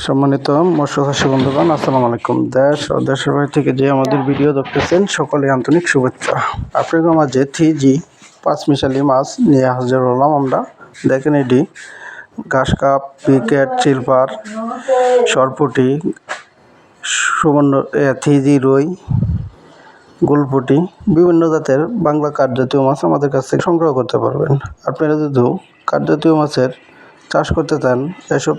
সম্মানিত মৎস্য চাষী বন্ধুগণ, আসসালামু আলাইকুম। দেশ ও দেশের বাইরে থেকে যে আমাদের ভিডিও দেখতেছেন সকলে আন্তরিক শুভেচ্ছা। আপনাদের মাঝে 3G পাঁচমিশালি মাছ নিয়ে হাজির হলাম আমরা। দেখেন, এটি ঘাস কাপ, পিকেট, সিলভার, সরপুটি, সুবর্ণ 3G রুই, গোলপুটি, বিভিন্ন জাতের বাংলা কাঠ জাতীয় মাছ আমাদের কাছ থেকে সংগ্রহ করতে পারবেন। আপনারা যদি কাঠ জাতীয় মাছের চাষ করতে চান, এসব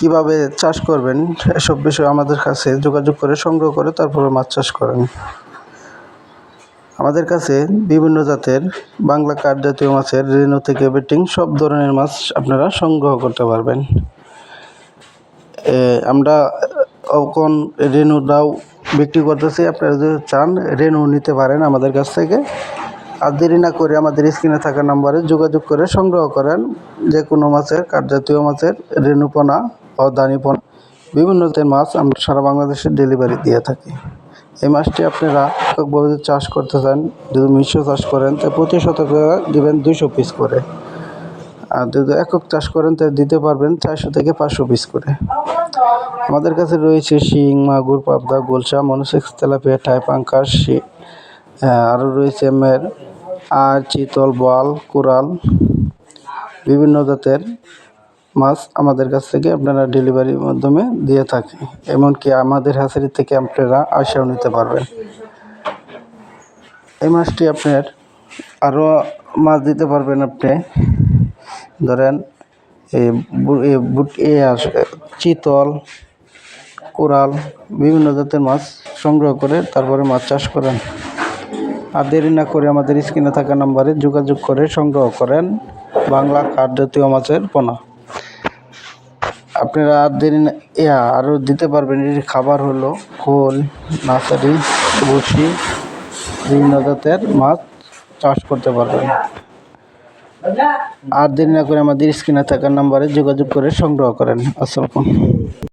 কিভাবে চাষ করবেন এসব বিষয়ে আমাদের কাছে যোগাযোগ করে সংগ্রহ করে তারপরে মাছ চাষ করেন। আমাদের কাছে বিভিন্ন জাতের বাংলা কাঠ জাতীয় মাছের রেনু থেকে বেটিং সব ধরনের মাছ আপনারা সংগ্রহ করতে পারবেন। আমরা এখন রেনুটাও বিক্রি করতেছি। আপনারা যদি চান রেনু নিতে পারেন আমাদের কাছ থেকে। আর দেরি না করে আমাদের স্ক্রিনে থাকা নাম্বারে যোগাযোগ করে সংগ্রহ করেন যে কোনো মাছের, কাঠ জাতীয় মাছের রেনুপোনা ও দানিপোনা বিভিন্ন জাতের মাছ আমরা সারা বাংলাদেশে ডেলিভারি দিয়ে থাকি। এই মাছটি আপনারা এককভাবে যদি চাষ করতে চান, যদি মিশ্র চাষ করেন তো প্রতি শতকে দেবেন 200 পিস করে, আর যদি একক চাষ করেন তো দিতে পারবেন 400 থেকে 500 পিস করে। আমাদের কাছে রয়েছে শিং, মাগুর, পাবদা, গোলসা, মনোসেক্স, তেলাপিয়া, টাই, পাঙ্কাস, আরও রয়েছে মের, আর চিতল, বোয়াল, কোরাল, বিভিন্ন জাতের মাছ আমাদের কাছ থেকে আপনারা ডেলিভারির মাধ্যমে দিয়ে থাকি। এমনকি আমাদের হ্যাচারি থেকে আপনারা আশাও নিতে পারবেন। এই মাছটি আপনার আরও মাছ দিতে পারবেন। আপনি ধরেন চিতল, কোরাল, বিভিন্ন জাতের মাছ সংগ্রহ করে তারপরে মাছ চাষ করেন। আর দেরি না করে আমাদের স্ক্রিনে থাকা নাম্বারে যোগাযোগ করে সংগ্রহ করেন বাংলা কাঠ জাতীয় মাছের পোনা। আপনারা আর দেরি না আরও দিতে পারবেন। এর খাবার হলো খোল, নার্সারি, বসি, বিভিন্ন জাতের মাছ চাষ করতে পারবেন। আর দেরি না করে আমাদের স্ক্রিনে থাকা নাম্বারে যোগাযোগ করে সংগ্রহ করেন। আসসালামু আলাইকুম।